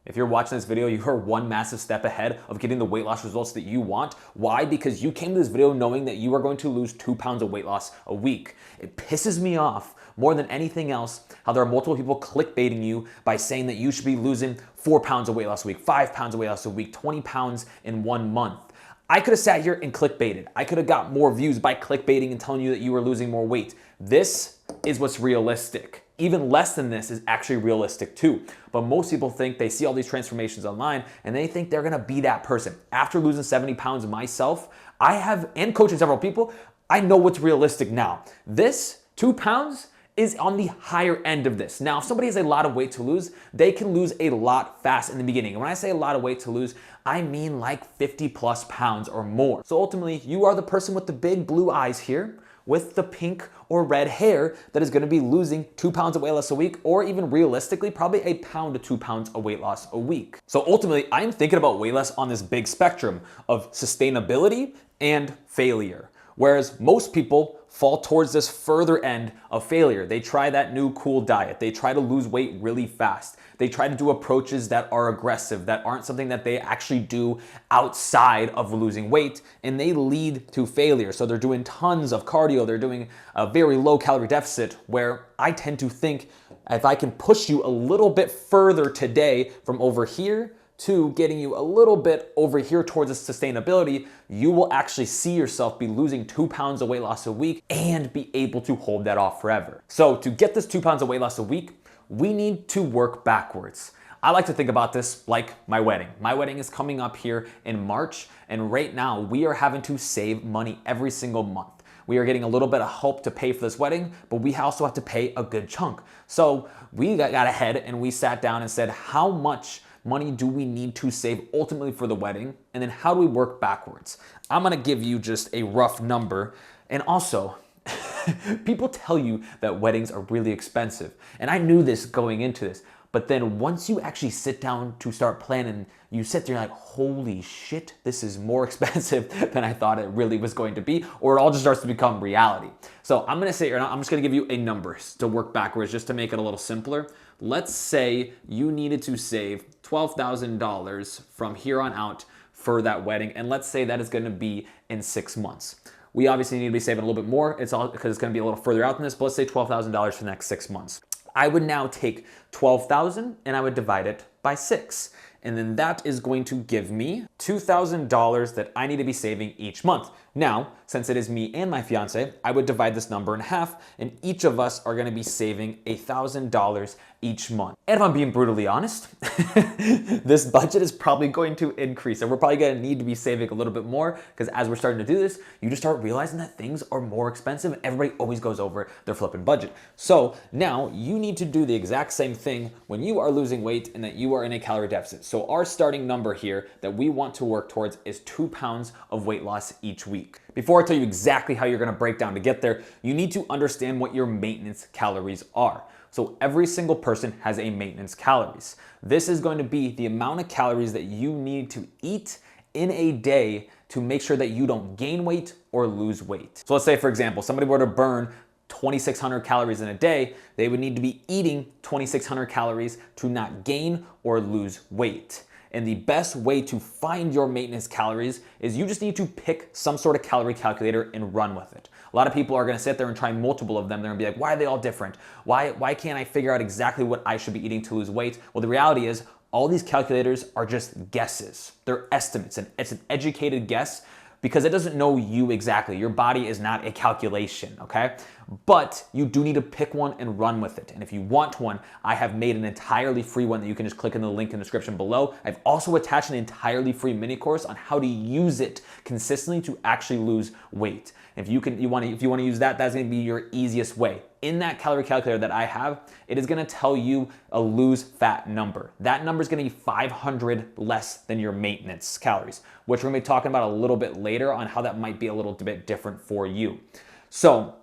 If you're watching this video, you are one massive step ahead of getting the weight loss results that you want. Why? Because you came to this video knowing that you are going to lose 2 pounds of weight loss a week. It pisses me off more than anything else how there are multiple people clickbaiting you by saying that you should be losing 4 pounds of weight loss a week, 5 pounds of weight loss a week, 20 pounds in 1 month. I could have sat here and clickbaited. I could have got more views by clickbaiting and telling you that you were losing more weight. This is what's realistic. Even less than this is actually realistic too. But most people think they see all these transformations online and they think they're gonna be that person. After losing 70 pounds myself, and coaching several people, I know what's realistic now. This 2 pounds is on the higher end of this. Now, if somebody has a lot of weight to lose, they can lose a lot fast in the beginning. And when I say a lot of weight to lose, I mean like 50 plus pounds or more. So ultimately, you are the person with the big blue eyes here with the pink or red hair that is gonna be losing 2 pounds of weight loss a week, or even realistically, probably 1 pound to 2 pounds of weight loss a week. So ultimately, I'm thinking about weight loss on this big spectrum of sustainability and failure. Whereas most people fall towards this further end of failure. They try that new cool diet. They try to lose weight really fast. They try to do approaches that are aggressive, that aren't something that they actually do outside of losing weight, and they lead to failure. So they're doing tons of cardio. They're doing a very low calorie deficit, where I tend to think if I can push you a little bit further today from over here to getting you a little bit over here towards the sustainability, you will actually see yourself be losing 2 pounds of weight loss a week and be able to hold that off forever. So to get this 2 pounds of weight loss a week, we need to work backwards. I like to think about this like my wedding. My wedding is coming up here in March, and right now we are having to save money every single month. We are getting a little bit of help to pay for this wedding, but we also have to pay a good chunk. So we got ahead and we sat down and said, how much money do we need to save ultimately for the wedding? And then how do we work backwards? I'm gonna give you just a rough number. And also, people tell you that weddings are really expensive. And I knew this going into this. But then once you actually sit down to start planning, you sit there and you're like, holy shit, this is more expensive than I thought it really was going to be, or it all just starts to become reality. So I'm gonna say, I'm just gonna give you a number to work backwards just to make it a little simpler. Let's say you needed to save $12,000 from here on out for that wedding, and let's say that is gonna be in 6 months. We obviously need to be saving a little bit more. It's all because it's gonna be a little further out than this, but let's say $12,000 for the next 6 months. I would now take 12,000 and I would divide it by 6. And then that is going to give me $2,000 that I need to be saving each month. Now, since it is me and my fiance, I would divide this number in half, and each of us are gonna be saving $1,000 each month. And if I'm being brutally honest, this budget is probably going to increase, and we're probably gonna need to be saving a little bit more, because as we're starting to do this, you just start realizing that things are more expensive, and everybody always goes over their flipping budget. So now you need to do the exact same thing when you are losing weight and that you are in a calorie deficit. So our starting number here that we want to work towards is 2 pounds of weight loss each week. Before I tell you exactly how you're gonna break down to get there, you need to understand what your maintenance calories are. So every single person has a maintenance calories. This is going to be the amount of calories that you need to eat in a day to make sure that you don't gain weight or lose weight. So let's say, for example, somebody were to burn 2,600 calories in a day, they would need to be eating 2,600 calories to not gain or lose weight. And the best way to find your maintenance calories is you just need to pick some sort of calorie calculator and run with it. A lot of people are gonna sit there and try multiple of them. They're gonna be like, why are they all different? Why can't I figure out exactly what I should be eating to lose weight? Well, the reality is all these calculators are just guesses. They're estimates, and it's an educated guess because it doesn't know you exactly. Your body is not a calculation, okay? But you do need to pick one and run with it. And if you want one, I have made an entirely free one that you can just click in the link in the description below. I've also attached an entirely free mini course on how to use it consistently to actually lose weight. If you want to use that, that's going to be your easiest way. In that calorie calculator that I have, it is going to tell you a lose fat number. That number is going to be 500 less than your maintenance calories, which we're going to be talking about a little bit later on how that might be a little bit different for you. So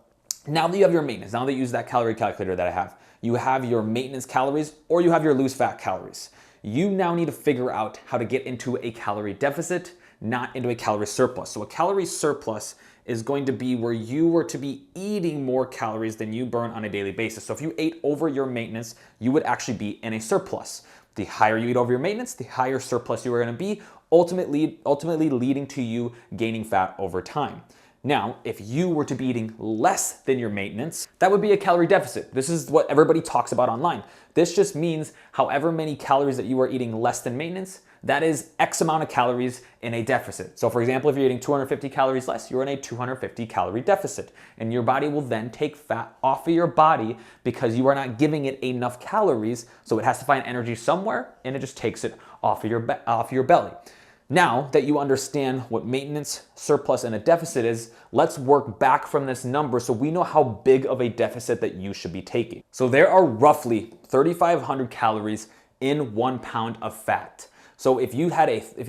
now that you have your maintenance, now that you use that calorie calculator that I have, you have your maintenance calories or you have your lose fat calories. You now need to figure out how to get into a calorie deficit, not into a calorie surplus. So a calorie surplus is going to be where you were to be eating more calories than you burn on a daily basis. So if you ate over your maintenance, you would actually be in a surplus. The higher you eat over your maintenance, the higher surplus you are going to be, ultimately leading to you gaining fat over time. Now, if you were to be eating less than your maintenance, that would be a calorie deficit. This is what everybody talks about online. This just means however many calories that you are eating less than maintenance, that is X amount of calories in a deficit. So for example, if you're eating 250 calories less, you're in a 250 calorie deficit. And your body will then take fat off of your body because you are not giving it enough calories. So it has to find energy somewhere and it just takes it off of your belly. Now that you understand what maintenance, surplus, and a deficit is, let's work back from this number so we know how big of a deficit that you should be taking. So there are roughly 3,500 calories in 1 pound of fat. So if you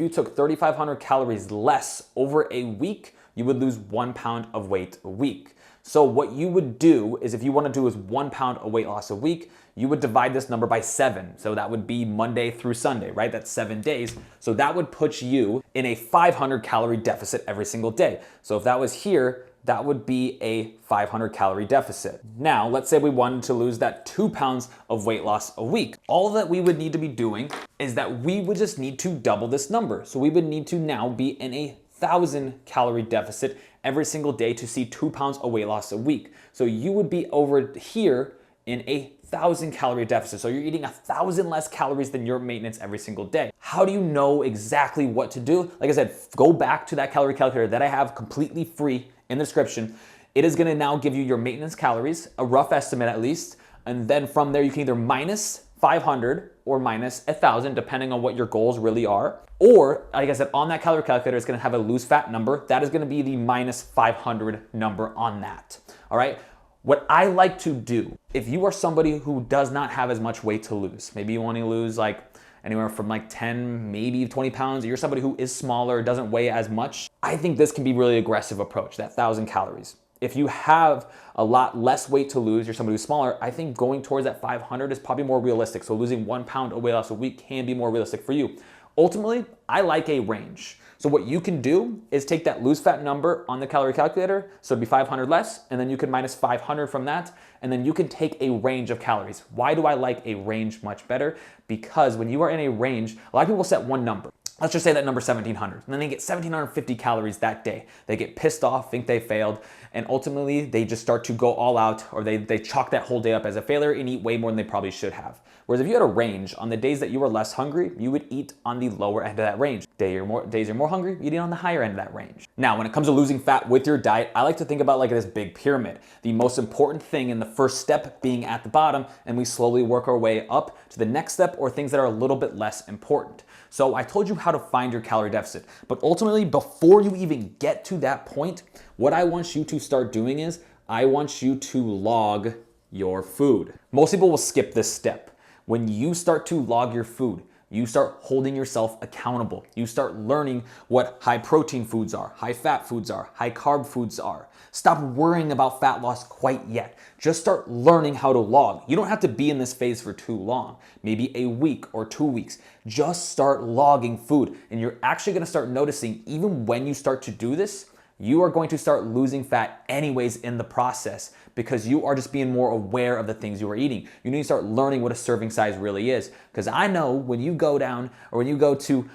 took 3,500 calories less over a week, you would lose 1 pound of weight a week. So what you would do is if you want to do is 1 pound of weight loss a week, you would divide this number by 7. So that would be Monday through Sunday, right? That's 7 days. So that would put you in a 500 calorie deficit every single day. So if that was here, that would be a 500 calorie deficit. Now, let's say we wanted to lose that 2 pounds of weight loss a week. All that we would need to be doing is that we would just need to double this number. So we would need to now be in a 1,000 calorie deficit every single day to see 2 pounds of weight loss a week. So you would be over here in a 1,000 calorie deficit. So you're eating 1,000 less calories than your maintenance every single day. How do you know exactly what to do? Like I said, go back to that calorie calculator that I have completely free in the description. It is gonna now give you your maintenance calories, a rough estimate at least, and then from there you can either minus 500 or minus 1,000 depending on what your goals really are. Or, like I said, on that calorie calculator, it's gonna have a loose fat number. That is gonna be the minus 500 number on that, all right? What I like to do, if you are somebody who does not have as much weight to lose, maybe you want to lose like anywhere from like 10, maybe 20 pounds, or you're somebody who is smaller, doesn't weigh as much, I think this can be really aggressive approach, that 1,000 calories. If you have a lot less weight to lose, you're somebody who's smaller, I think going towards that 500 is probably more realistic. So losing 1 pound of weight loss a week can be more realistic for you. Ultimately, I like a range. So what you can do is take that loose fat number on the calorie calculator, so it'd be 500 less, and then you can minus 500 from that, and then you can take a range of calories. Why do I like a range much better? Because when you are in a range, a lot of people set one number. Let's just say that number 1,700, and then they get 1,750 calories that day. They get pissed off, think they failed, and ultimately they just start to go all out, or they chalk that whole day up as a failure and eat way more than they probably should have. Whereas if you had a range, on the days that you were less hungry, you would eat on the lower end of that range. Days you're more hungry, you'd eat on the higher end of that range. Now, when it comes to losing fat with your diet, I like to think about like this big pyramid. The most important thing in the first step being at the bottom, and we slowly work our way up to the next step or things that are a little bit less important. So I told you how to find your calorie deficit, but ultimately before you even get to that point, what I want you to start doing is I want you to log your food. Most people will skip this step. When you start to log your food, you start holding yourself accountable. You start learning what high protein foods are, high fat foods are, high carb foods are. Stop worrying about fat loss quite yet. Just start learning how to log. You don't have to be in this phase for too long, maybe a week or 2 weeks. Just start logging food, and you're actually gonna start noticing even when you start to do this, you are going to start losing fat anyways in the process because you are just being more aware of the things you are eating. You need to start learning what a serving size really is. Because I know when you go down or when you go to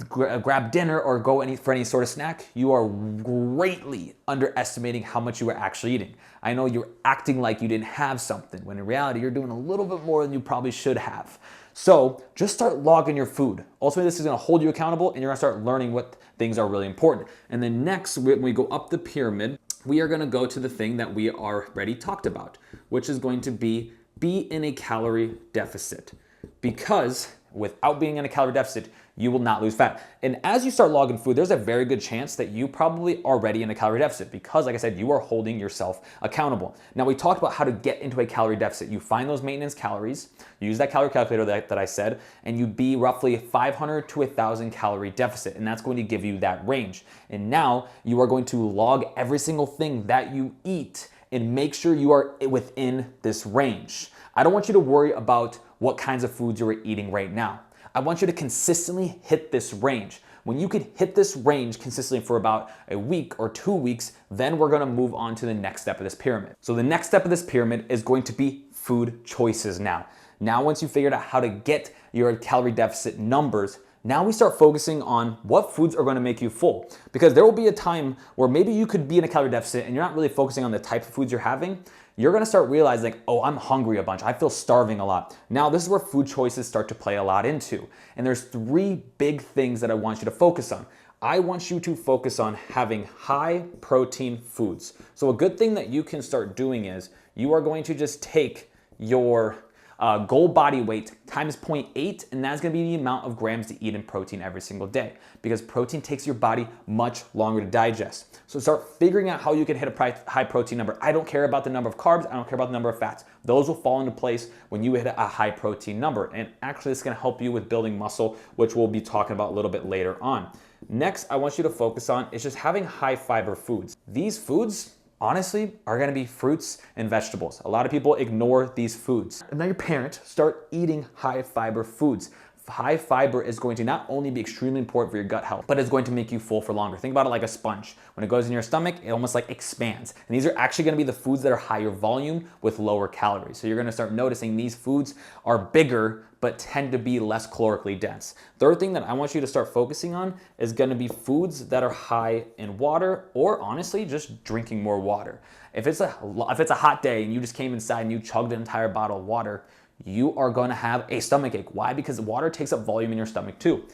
grab dinner or go for any sort of snack, you are greatly underestimating how much you are actually eating. I know you're acting like you didn't have something when in reality you're doing a little bit more than you probably should have. So just start logging your food. Ultimately, this is gonna hold you accountable and you're gonna start learning what things are really important. And then next, when we go up the pyramid, we are gonna go to the thing that we already talked about, which is going to be in a calorie deficit. Because without being in a calorie deficit, you will not lose fat. And as you start logging food, there's a very good chance that you probably already in a calorie deficit because, like I said, you are holding yourself accountable. Now, we talked about how to get into a calorie deficit. You find those maintenance calories, you use that calorie calculator that I said, and you be roughly 500 to 1,000 calorie deficit, and that's going to give you that range. And now you are going to log every single thing that you eat and make sure you are within this range. I don't want you to worry about what kinds of foods you are eating right now. I want you to consistently hit this range. When you could hit this range consistently for about a week or 2 weeks, then we're gonna move on to the next step of this pyramid. So the next step of this pyramid is going to be food choices now. Now, once you figured out how to get your calorie deficit numbers, now we start focusing on what foods are going to make you full. Because there will be a time where maybe you could be in a calorie deficit and you're not really focusing on the type of foods you're having. You're going to start realizing, like, oh, I'm hungry a bunch. I feel starving a lot. Now, this is where food choices start to play a lot into. And there's 3 big things that I want you to focus on. I want you to focus on having high protein foods. So a good thing that you can start doing is you are going to just take your goal body weight times 0.8, and that's going to be the amount of grams to eat in protein every single day, because protein takes your body much longer to digest. So start figuring out how you can hit a high protein number. I don't care about the number of carbs. I don't care about the number of fats. Those will fall into place when you hit a high protein number. And actually, it's going to help you with building muscle, which we'll be talking about a little bit later on. Next, I want you to focus on is just having high fiber foods. These foods, honestly, are gonna be fruits and vegetables. A lot of people ignore these foods. And now your parent, start eating high fiber foods. High fiber is going to not only be extremely important for your gut health, but it's going to make you full for longer. Think about it like a sponge. When it goes in your stomach, it almost like expands. And these are actually gonna be the foods that are higher volume with lower calories. So you're gonna start noticing these foods are bigger, but tend to be less calorically dense. Third thing that I want you to start focusing on is gonna be foods that are high in water, or honestly, just drinking more water. If it's a hot day and you just came inside and you chugged an entire bottle of water, you are gonna have a stomach ache. Why? Because water takes up volume in your stomach too.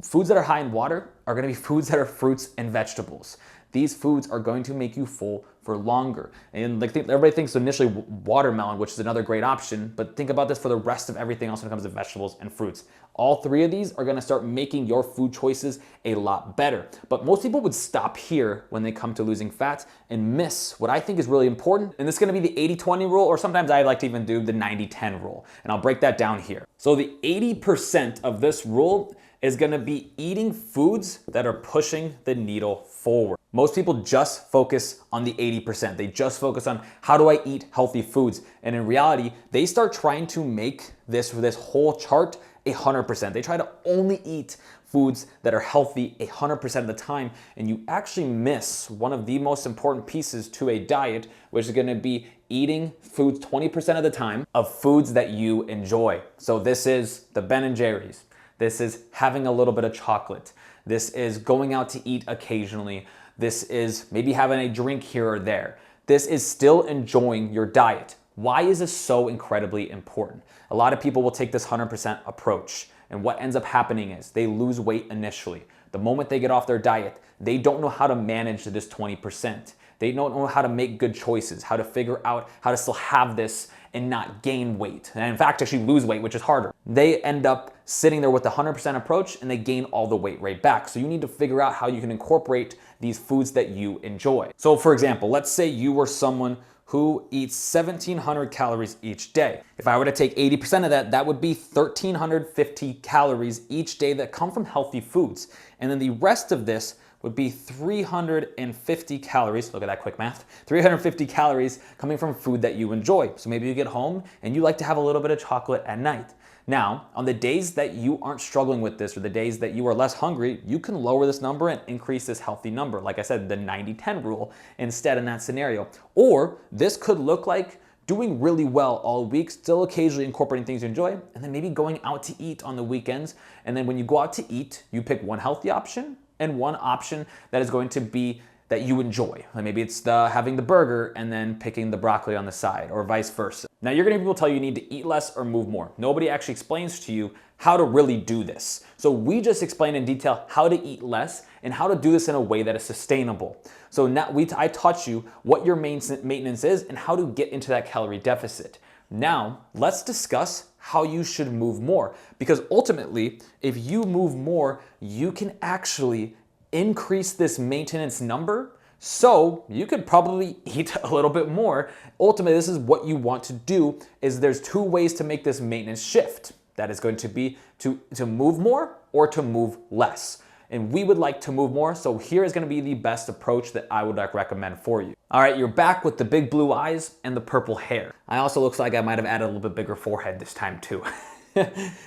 Foods that are high in water are gonna be foods that are fruits and vegetables. These foods are going to make you full for longer. And like everybody thinks initially watermelon, which is another great option, but think about this for the rest of everything else when it comes to vegetables and fruits. All 3 of these are gonna start making your food choices a lot better. But most people would stop here when they come to losing fat and miss what I think is really important. And this is gonna be the 80-20 rule, or sometimes I like to even do the 90-10 rule. And I'll break that down here. So the 80% of this rule is gonna be eating foods that are pushing the needle forward. Most people just focus on the 80%. They just focus on how do I eat healthy foods? And in reality, they start trying to make this whole chart 100%. They try to only eat foods that are healthy 100% of the time, and you actually miss one of the most important pieces to a diet, which is gonna be eating foods 20% of the time of foods that you enjoy. So this is the Ben & Jerry's. This is having a little bit of chocolate. This is going out to eat occasionally. This is maybe having a drink here or there. This is still enjoying your diet. Why is this so incredibly important? A lot of people will take this 100% approach, and what ends up happening is they lose weight initially. The moment they get off their diet, they don't know how to manage this 20%. They don't know how to make good choices, how to figure out how to still have this and not gain weight. And in fact, actually lose weight, which is harder. They end up sitting there with the 100% approach and they gain all the weight right back. So you need to figure out how you can incorporate these foods that you enjoy. So for example, let's say you were someone who eats 1,700 calories each day. If I were to take 80% of that, that would be 1,350 calories each day that come from healthy foods. And then the rest of this would be 350 calories, look at that quick math, 350 calories coming from food that you enjoy. So maybe you get home and you like to have a little bit of chocolate at night. Now, on the days that you aren't struggling with this, or the days that you are less hungry, you can lower this number and increase this healthy number. Like I said, the 90-10 rule instead in that scenario. Or this could look like doing really well all week, still occasionally incorporating things you enjoy, and then maybe going out to eat on the weekends. And then when you go out to eat, you pick one healthy option and one option that is going to be that you enjoy. Like maybe it's having the burger and then picking the broccoli on the side, or vice versa. Now you're gonna hear people tell you need to eat less or move more. Nobody actually explains to you how to really do this. So we just explain in detail how to eat less and how to do this in a way that is sustainable. So now I taught you what your maintenance is and how to get into that calorie deficit. Now let's discuss how you should move more, because ultimately, if you move more, you can actually increase this maintenance number, so you could probably eat a little bit more. Ultimately, this is what you want to do. Is there's 2 ways to make this maintenance shift. That is going to be to move more or to move less. And we would like to move more, so here is gonna be the best approach that I would recommend for you. All right, you're back with the big blue eyes and the purple hair. I also looks like I might have added a little bit bigger forehead this time too.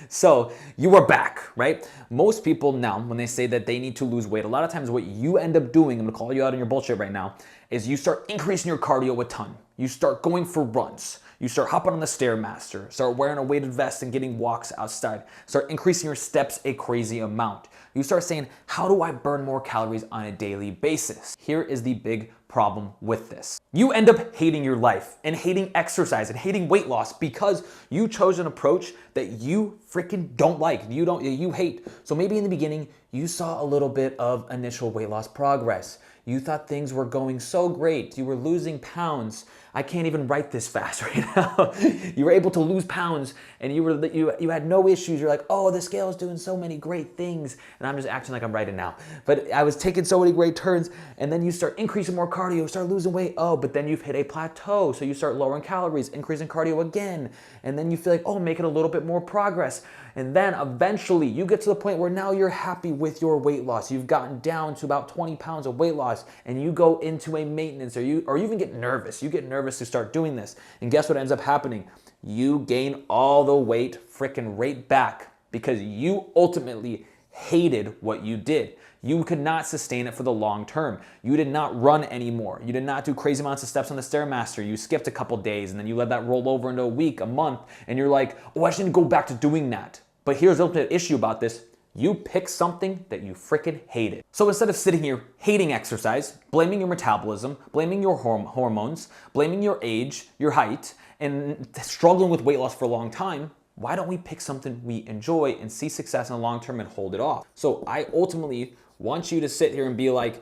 So you are back, right? Most people now, when they say that they need to lose weight, a lot of times what you end up doing, I'm gonna call you out on your bullshit right now, is you start increasing your cardio a ton. You start going for runs. You start hopping on the Stairmaster, start wearing a weighted vest and getting walks outside, start increasing your steps a crazy amount. You start saying, how do I burn more calories on a daily basis? Here is the big problem with this. You end up hating your life and hating exercise and hating weight loss because you chose an approach that you freaking don't like. You hate. So maybe in the beginning, you saw a little bit of initial weight loss progress. You thought things were going so great. You were losing pounds. I can't even write this fast right now. You were able to lose pounds and you had no issues. You're like, oh, the scale is doing so many great things. And I'm just acting like I'm writing now. But I was taking so many great turns, and then you start increasing more cardio, start losing weight. Oh, but then you've hit a plateau. So you start lowering calories, increasing cardio again. And then you feel like, oh, making a little bit more progress. And then eventually you get to the point where now you're happy with your weight loss. You've gotten down to about 20 pounds of weight loss, and you go into a maintenance, or you even get nervous. You get nervous to start doing this. And guess what ends up happening? You gain all the weight freaking right back because you ultimately hated what you did. You could not sustain it for the long term. You did not run anymore. You did not do crazy amounts of steps on the Stairmaster. You skipped a couple days and then you let that roll over into a week, a month, and you're like, oh, I shouldn't go back to doing that. But here's the ultimate issue about this. You picked something that you freaking hated. So instead of sitting here hating exercise, blaming your metabolism, blaming your hormones, blaming your age, your height, and struggling with weight loss for a long time, why don't we pick something we enjoy and see success in the long term and hold it off? So I ultimately want you to sit here and be like,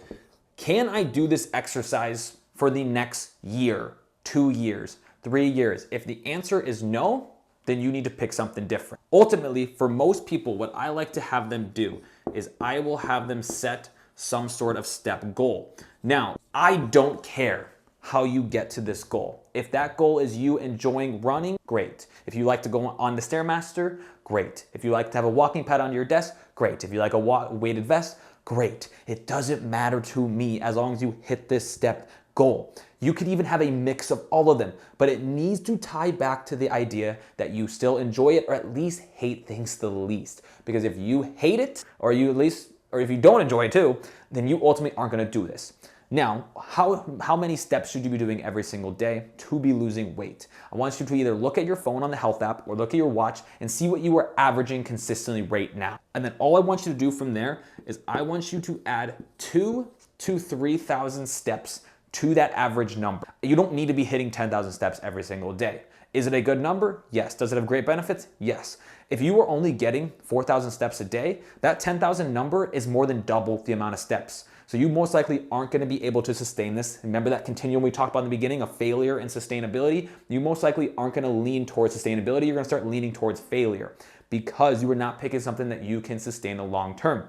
can I do this exercise for the next year, 2 years, 3 years? If the answer is no, then you need to pick something different. Ultimately, for most people, what I like to have them do is I will have them set some sort of step goal. Now, I don't care how you get to this goal. If that goal is you enjoying running, great. If you like to go on the Stairmaster, great. If you like to have a walking pad on your desk, great. If you like a weighted vest, great. It doesn't matter to me as long as you hit this step goal. You could even have a mix of all of them, but it needs to tie back to the idea that you still enjoy it or at least hate things the least. Because if you hate it, or if you don't enjoy it too, then you ultimately aren't gonna do this. Now, how many steps should you be doing every single day to be losing weight? I want you to either look at your phone on the health app or look at your watch and see what you are averaging consistently right now. And then all I want you to do from there is I want you to add 2,000 to 3,000 steps to that average number. You don't need to be hitting 10,000 steps every single day. Is it a good number? Yes. Does it have great benefits? Yes. If you are only getting 4,000 steps a day, that 10,000 number is more than double the amount of steps. So you most likely aren't going to be able to sustain this. Remember that continuum we talked about in the beginning of failure and sustainability? You most likely aren't going to lean towards sustainability. You're going to start leaning towards failure because you are not picking something that you can sustain the long term.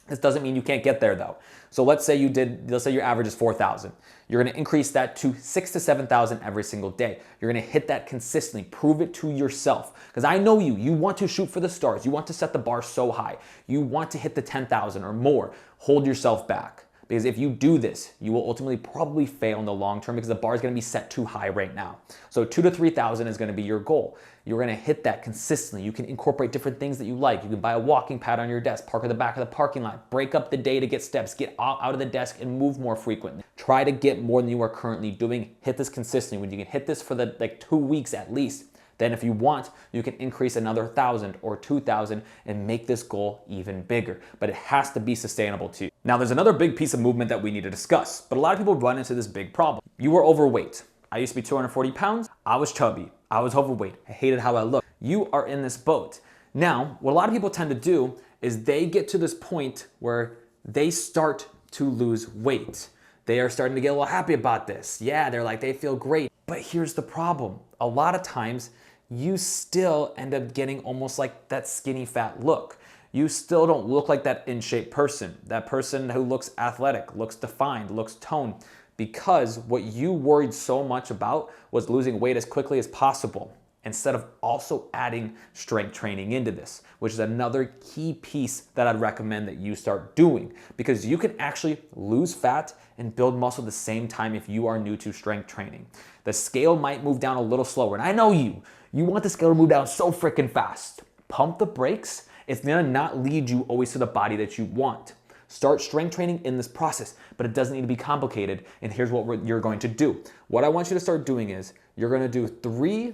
This doesn't mean you can't get there though. So let's say your average is 4,000. You're gonna increase that to 6,000 to 7,000 every single day. You're gonna hit that consistently, prove it to yourself. Because I know you want to shoot for the stars. You want to set the bar so high. You want to hit the 10,000 or more. Hold yourself back. Because if you do this, you will ultimately probably fail in the long term because the bar is going to be set too high right now. So 2,000 to 3,000 is going to be your goal. You're going to hit that consistently. You can incorporate different things that you like. You can buy a walking pad on your desk, park at the back of the parking lot, break up the day to get steps, get out of the desk and move more frequently. Try to get more than you are currently doing. Hit this consistently. When you can hit this for the 2 weeks at least, then if you want, you can increase another 1,000 or 2,000 and make this goal even bigger. But it has to be sustainable too. Now there's another big piece of movement that we need to discuss, but a lot of people run into this big problem. You were overweight. I used to be 240 pounds. I was chubby. I was overweight. I hated how I looked. You are in this boat. Now, what a lot of people tend to do is they get to this point where they start to lose weight. They are starting to get a little happy about this. Yeah, they feel great. But here's the problem. A lot of times, you still end up getting almost like that skinny fat look. You still don't look like that in shape person, that person who looks athletic, looks defined, looks toned, because what you worried so much about was losing weight as quickly as possible instead of also adding strength training into this, which is another key piece that I'd recommend that you start doing because you can actually lose fat and build muscle at the same time if you are new to strength training. The scale might move down a little slower, and I know you want the scale to move down so freaking fast. Pump the brakes. It's gonna not lead you always to the body that you want. Start strength training in this process, but it doesn't need to be complicated. And here's what you're going to do. What I want you to start doing is you're going to do 3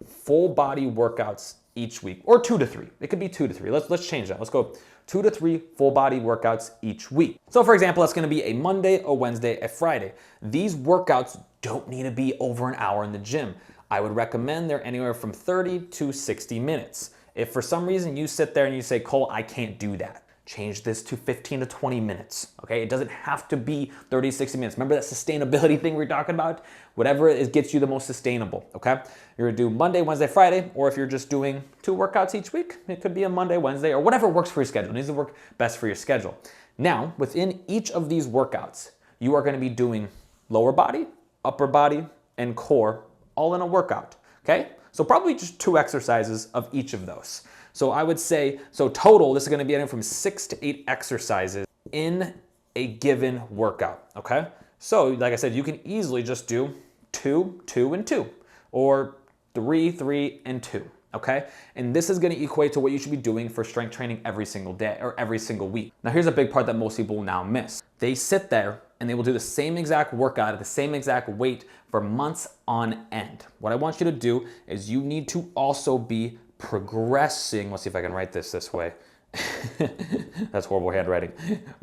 full body workouts each week, or 2 to 3. It could be 2 to 3. Let's change that. Let's go 2 to 3 full body workouts each week. So for example, that's going to be a Monday, a Wednesday, a Friday. These workouts don't need to be over an hour in the gym. I would recommend they're anywhere from 30 to 60 minutes. If for some reason you sit there and you say, Cole, I can't do that, change this to 15 to 20 minutes, okay? It doesn't have to be 30 to 60 minutes. Remember that sustainability thing we were talking about? Whatever it is gets you the most sustainable, okay? You're gonna do Monday, Wednesday, Friday, or if you're just doing 2 workouts each week, it could be a Monday, Wednesday, or whatever works for your schedule. It needs to work best for your schedule. Now, within each of these workouts, you are gonna be doing lower body, upper body, and core all in a workout, okay? So probably just 2 exercises of each of those. So I would say, so total, this is gonna be anywhere from 6 to 8 exercises in a given workout, okay? So like I said, you can easily just do 2, 2, and 2, or 3, 3, and 2, okay? And this is gonna equate to what you should be doing for strength training every single day or every single week. Now here's a big part that most people now miss. They sit there and they will do the same exact workout at the same exact weight for months on end. What I want you to do is you need to also be progressing. Let's see if I can write this way. That's horrible handwriting.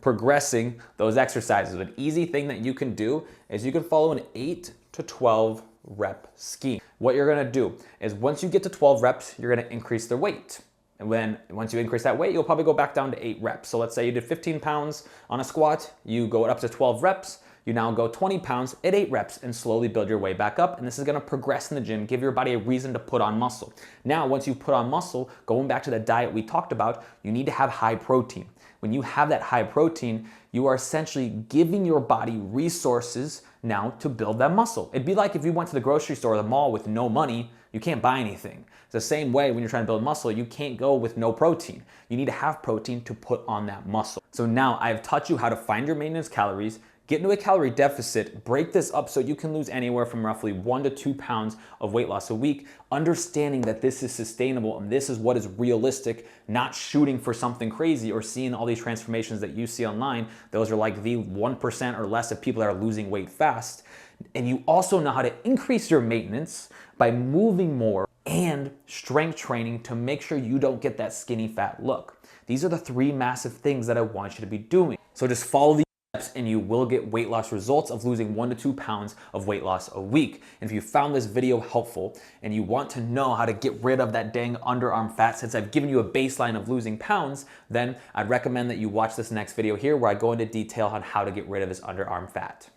Progressing those exercises. An easy thing that you can do is you can follow an 8 to 12 rep scheme. What you're gonna do is once you get to 12 reps, you're gonna increase the weight. And once you increase that weight, you'll probably go back down to 8 reps. So let's say you did 15 pounds on a squat, you go up to 12 reps, you now go 20 pounds at 8 reps and slowly build your way back up. And this is gonna progress in the gym, give your body a reason to put on muscle. Now, once you put on muscle, going back to the diet we talked about, you need to have high protein. When you have that high protein, you are essentially giving your body resources now to build that muscle. It'd be like if you went to the grocery store or the mall with no money, you can't buy anything. It's the same way when you're trying to build muscle, you can't go with no protein. You need to have protein to put on that muscle. So now I've taught you how to find your maintenance calories, get into a calorie deficit, break this up so you can lose anywhere from roughly 1 to 2 pounds of weight loss a week, understanding that this is sustainable and this is what is realistic, not shooting for something crazy or seeing all these transformations that you see online. Those are like the 1% or less of people that are losing weight fast. And you also know how to increase your maintenance by moving more and strength training to make sure you don't get that skinny fat look. These are the 3 massive things that I want you to be doing. So just follow these steps and you will get weight loss results of losing 1 to 2 pounds of weight loss a week. And if you found this video helpful and you want to know how to get rid of that dang underarm fat, since I've given you a baseline of losing pounds, then I'd recommend that you watch this next video here where I go into detail on how to get rid of this underarm fat.